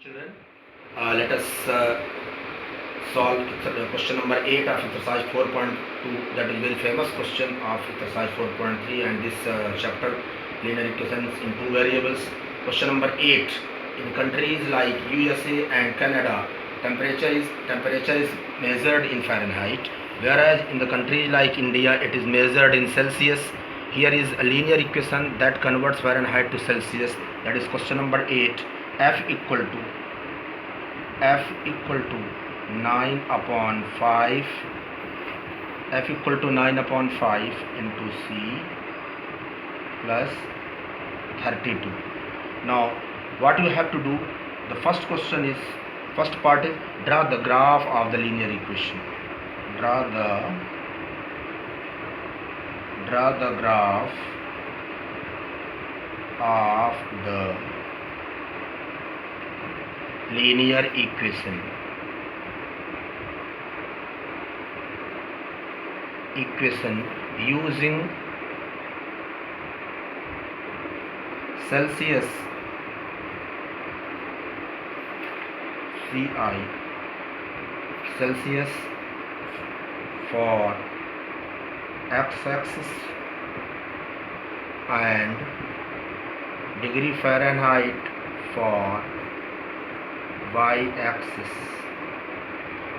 Children, let us solve question number 8 of exercise 4.2. That is very famous question of exercise 4.3 and this chapter linear equations in two variables. Question number 8. In countries like USA and Canada, temperature is measured in Fahrenheit, whereas in the countries like India it is measured in Celsius. Here is a linear equation that converts Fahrenheit to Celsius. That is question number 8. F equal to 9 upon 5 F equal to 9 upon 5 into C plus 32. Now what you have to do, the first part is draw the graph of the linear equation. Draw the graph of the linear equation using Celsius Celsius for x-axis and degree Fahrenheit for y-axis.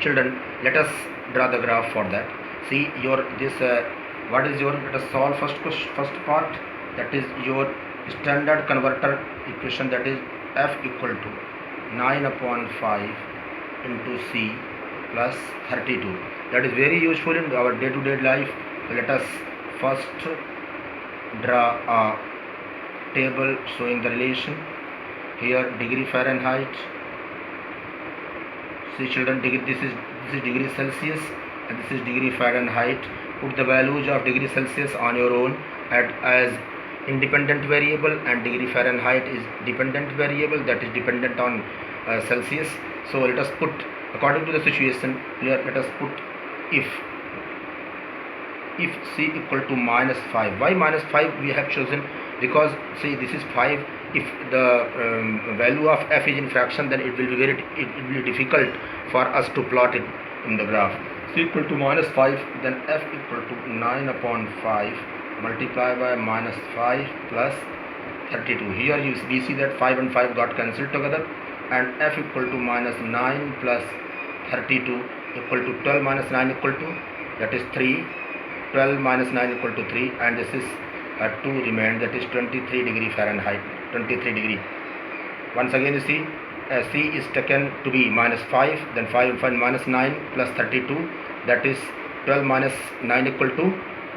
Children, let us draw the graph for that. See what is your, let us solve first part, that is your standard converter equation, that is F equal to 9 upon 5 into C plus 32. That is very useful in our day-to-day life. Let us first draw a table showing the relation. Here degree Fahrenheit. See children, this is degree Celsius and this is degree Fahrenheit. Put the values of degree Celsius on your own as independent variable, and degree Fahrenheit is dependent variable, that is dependent on Celsius. So let us put according to the situation here. Let us put if C equal to minus 5. Why minus 5 we have chosen? Because see, this is 5. If the value of f is in fraction, then it will be difficult for us to plot it in the graph. C equal to minus 5, then f equal to 9 upon 5 multiplied by minus 5 plus 32. Here we see that 5 and 5 got cancelled together, and f equal to minus 9 plus 32 equal to 12 minus 9 equal to, that is 3. 12 minus 9 equal to 3, and this is 2 remained, that is 23 degree Fahrenheit, 23 degree. Once again you see C is taken to be minus 5, then 5 minus 9 plus 32, that is 12 minus 9 equal to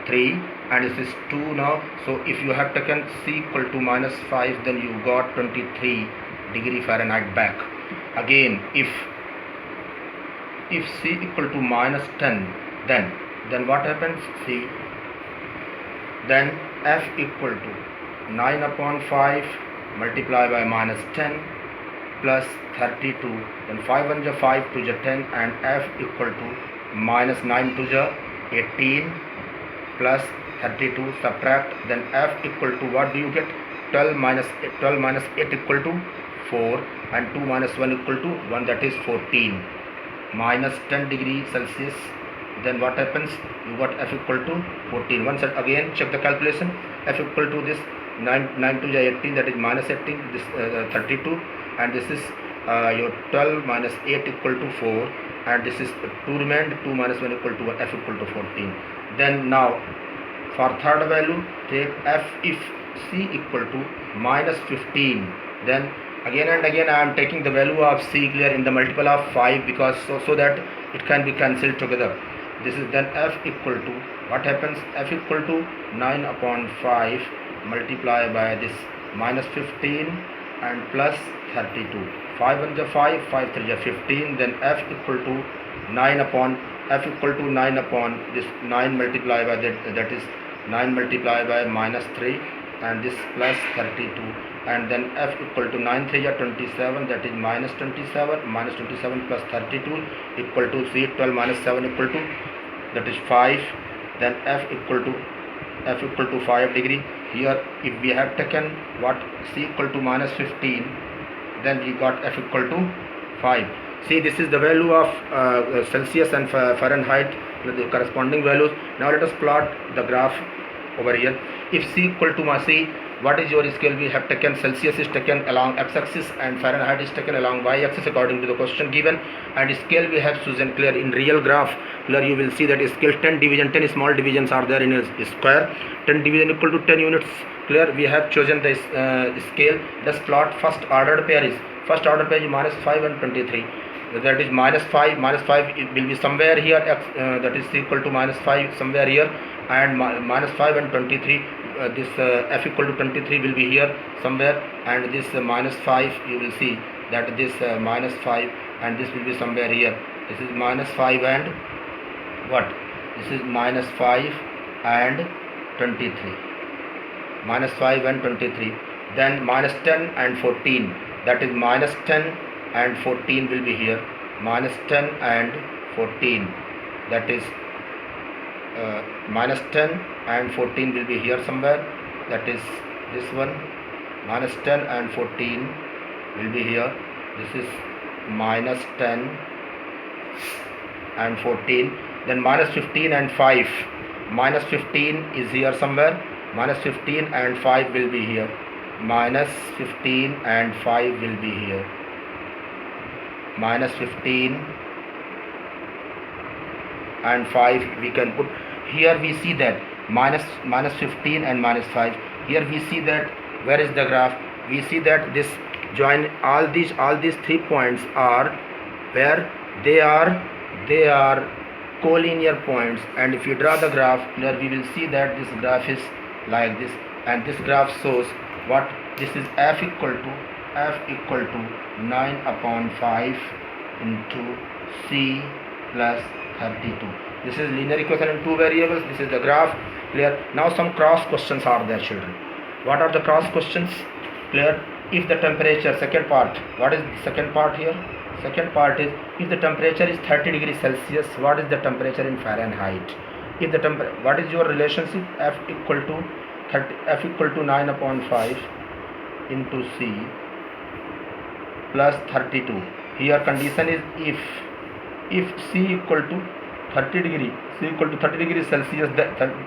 3, and this is 2 now. So if you have taken C equal to minus 5, then you got 23 degree Fahrenheit back. Again, if C equal to minus 10, then what happens? See, then F equal to 9 upon 5 multiplied by minus 10 plus 32, then 5 1 ja 5 2 ja 10, and F equal to minus 9 2 ja 18 plus 32, subtract, then F equal to, what do you get? 12 minus 8 equal to 4, and 2 minus 1 equal to 1, that is 14, minus 10 degree Celsius. Then what happens? You got F equal to 14. Once again check the calculation. F equal to this 9 to 18, that is minus 18, this 32, and this is your 12 minus 8 equal to 4, and this is 2 remained, 2 minus 1 equal to 1, F equal to 14. Then now for third value take F if C equal to minus 15, then again and again I am taking the value of C clear in the multiple of 5, because so that it can be cancelled together. This is then F equal to, what happens? F equal to 9 upon 5 multiplied by this minus 15 and plus 32. 5 1 ja 5, 5 3 ja 15, then F equal to 9 upon this 9 multiplied by that is 9 multiplied by minus 3, and this plus 32, and then F equal to 9 3 ja 27, that is minus 27 plus 32 equal to C 12 minus 7 equal to, that is 5, then F equal to 5 degree. Here if we have taken what, C equal to minus 15, then we got F equal to 5. See, this is the value of Celsius and Fahrenheit, the corresponding values. Now let us plot the graph over here. If C equal to C, what is your scale? We have taken Celsius is taken along x-axis and Fahrenheit is taken along y-axis according to the question given, and scale we have chosen clear in real graph. Clear, you will see that scale 10 division, 10 small divisions are there in a square. 10 division equal to 10 units. Clear, we have chosen this scale. Let's plot first ordered pair is minus 5 and 23. That is minus 5 it will be somewhere here, that is equal to minus 5 somewhere here, and minus 5 and 23, this F equal to 23 will be here somewhere, and this minus 5, you will see that this minus 5 and this will be somewhere here. This is minus 5 and what? This is minus 5 and 23. Minus 5 and 23. Then minus 10 and 14. That is minus 10 and 14 will be here. Minus 10 and 14. That is minus 10 and 14 will be here somewhere. That is this one. Minus 10 and 14 will be here. This is minus 10 and 14. Then minus 15 and 5. Minus 15 is here somewhere. Minus 15 and 5 will be here. Minus 15 and 5 will be here. Minus 15 and 5 we can put here. We see that minus 15 and minus 5. Here we see that where is the graph? We see that this join all these 3 points are where they are collinear points, and if you draw the graph here, we will see that this graph is like this, and this graph shows what? This is F equal to 9 upon 5 into C plus 32. This is linear equation in 2 variables. This is the graph. Clear? Now some cross questions are there, children. What are the cross questions? Clear? If the temperature, second part, what is the second part here? Second part is, if the temperature is 30 degrees Celsius, what is the temperature in Fahrenheit? If the what is your relationship? F equal to 9 upon 5 into C plus 32. Here condition is if C equal to 30 degree Celsius,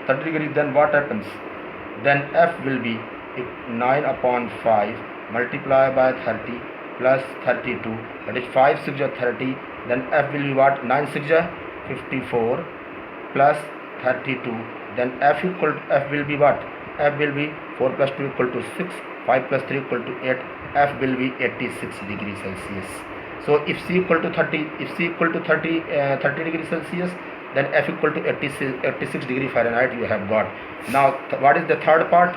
30 degree, then what happens? Then F will be 9 upon 5 multiplied by 30 plus 32, that is 5 6 30. Then F will be what? 9 6 54 plus 32. Then F will be what? F will be 4 plus 2 equal to 6, 5 plus 3 equal to 8. F will be 86 degrees Celsius. So if C equal to 30 degrees Celsius, then F equal to 86 degree Fahrenheit you have got. Now what is the third part?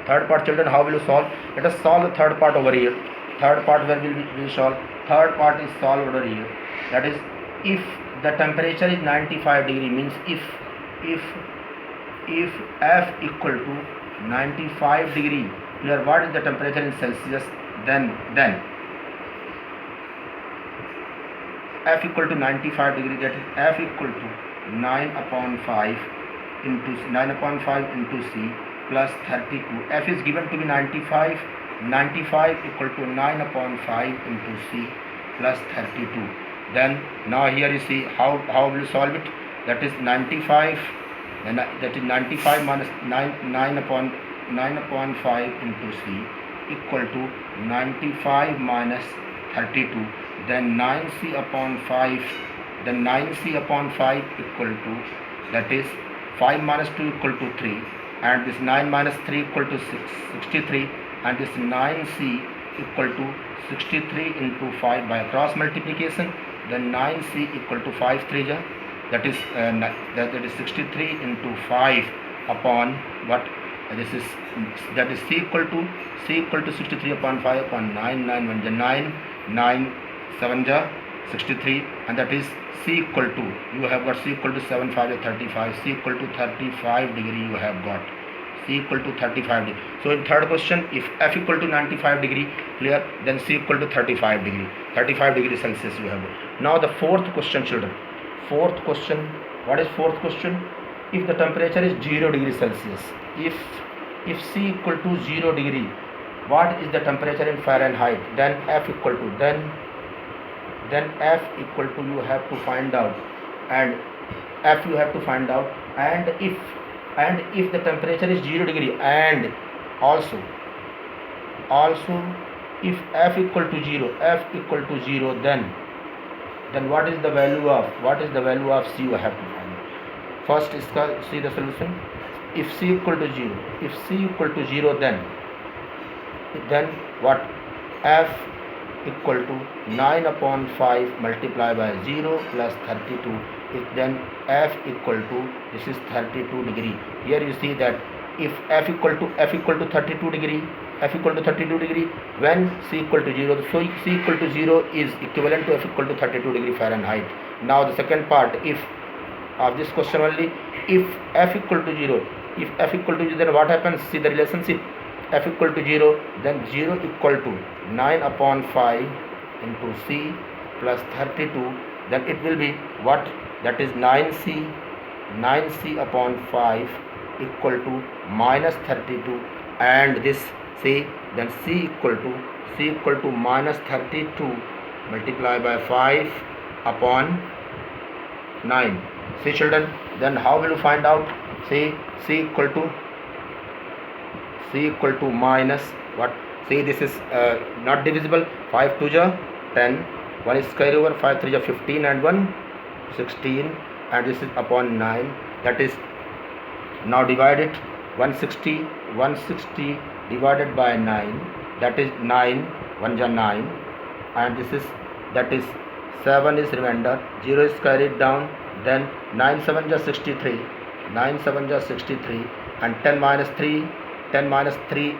Third part, children, how will you solve? Let us solve the third part over here. Third part, where will we solve? Third part is solved over here. That is, if the temperature is 95 degree, means if F equal to 95 degree, clear, what is the temperature in Celsius? Then F equal to 95 degree, that is F equal to 9 upon 5 into C plus 32. F is given to be 95 equal to 9 upon 5 into C plus 32. Then now here you see how will you solve it? That is 95, then that is 95 minus 9 upon 5 into C equal to 95 minus 32. Then 9C upon 5, then 9C upon 5 equal to, that is 5 minus 2 equal to 3, and this 9 minus 3 equal to 63, and this 9C equal to 63 into 5 by cross multiplication. Then 9C equal to 5 3 that is 63 into 5 upon what? This is, that is C equal to 63 upon 5 upon 9 9 7 63, and that is C equal to, you have got C equal to 7 5 35, C equal to 35 degree you have got, C equal to 35 degree. So in third question, if F equal to 95 degree, clear, then C equal to 35 degree Celsius you have got. Now the fourth question, children. Fourth question, what is fourth question? If the temperature is 0 degree Celsius, if C equal to 0 degree, what is the temperature in Fahrenheit, then F equal to, then F equal to, you have to find out, and F you have to find out, and if the temperature is 0 degree, and also if F equal to 0, then what is the value of C you have to find. First is see the solution. If C equal to 0, then what, F equal to 9 upon 5 multiplied by 0 plus 32, then F equal to, this is 32 degree. Here you see that if F equal to 32 degree, when C equal to 0, so C equal to 0 is equivalent to F equal to 32 degree Fahrenheit. Now the second part, if of this question only, if F equal to 0, then what happens? See the relationship. F equal to 0, then 0 equal to 9 upon 5 into C plus 32, then it will be what? That is 9C upon 5 equal to minus 32, and this C, then C equal to minus 32 multiplied by 5 upon 9. See children, then how will you find out? See, C equal to minus what? See, this is not divisible. 5 2 ja 10, 1 is square over 5 3 ja 15, and 1 16, and this is upon 9. That is, now divide it. 160 divided by 9, that is 9 1 ja 9, and this is, that is 7 is remainder, 0 is carried down, then 9 7 ja 63, and 10 minus 3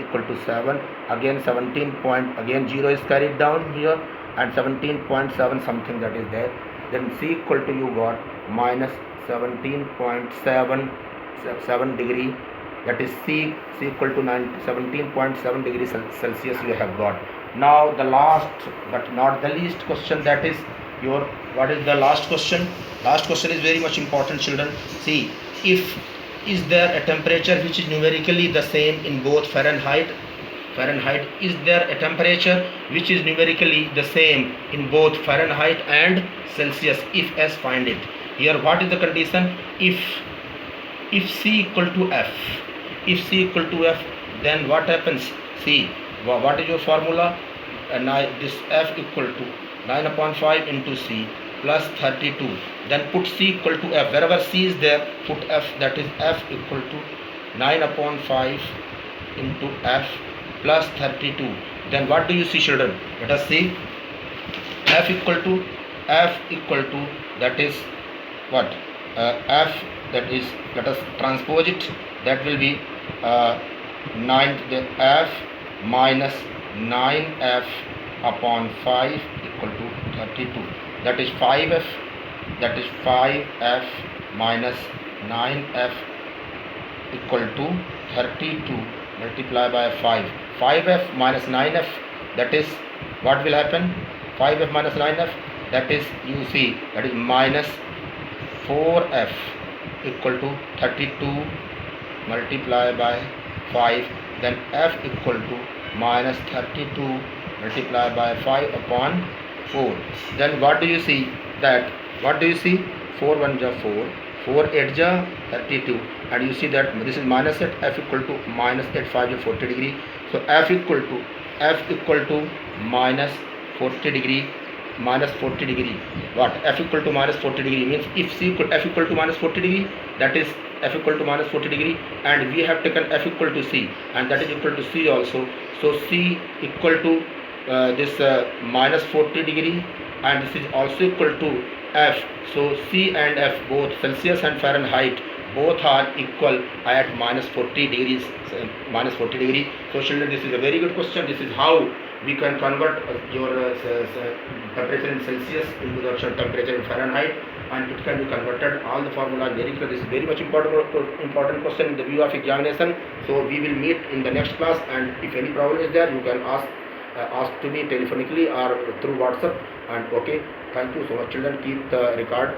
equal to 7, again 17 point, again 0 is carried down here, and 17.7 something that is there, then C equal to, you got minus 17.7 degree, that is C equal to 17.7 degrees Celsius you have got. Now the last but not the least question, that is your, what is the last question? Last question is very much important children. See, is there a temperature which is numerically the same in both Fahrenheit, is there a temperature which is numerically the same in both Fahrenheit and Celsius? If S, find it. Here what is the condition? If C equal to F, then what happens? See, what is your formula? This F equal to 9 upon 5 into C plus 32, then put C equal to F, wherever C is there put F, that is F equal to 9 upon 5 into F plus 32, then what do you see children? Let us see. F equal to, that is what? F, that is, let us transpose it, that will be 9F minus 9F upon 5 equal to 32, that is 5F, minus 9F equal to 32 multiplied by 5F minus 9F, that is, what will happen? 5F minus 9F, that is, you see, that is minus 4F equal to 32 multiplied by 5, then F equal to minus 32 multiplied by 5 upon 4. Then what do you see? 4 1 ja 4, 4 8 ja 32, and you see that this is minus 8, F equal to minus 8 5 ja 40 degree. So F equal to minus 40 degree. What? F equal to minus 40 degree means, if F equal to minus 40 degree, that is F equal to minus 40 degree, and we have taken F equal to C, and that is equal to C also. So C equal to this minus 40 degree, and this is also equal to F. So C and F, both Celsius and Fahrenheit, both are equal at minus 40 degrees. So children, this is a very good question. This is how we can convert your temperature in Celsius into the actual temperature in Fahrenheit, and it can be converted. All the formula are very clear. This is very much important question in the view of examination. So we will meet in the next class, and if any problem is there, you can ask to me telephonically or through WhatsApp. And okay, thank you so much children. Keep the record.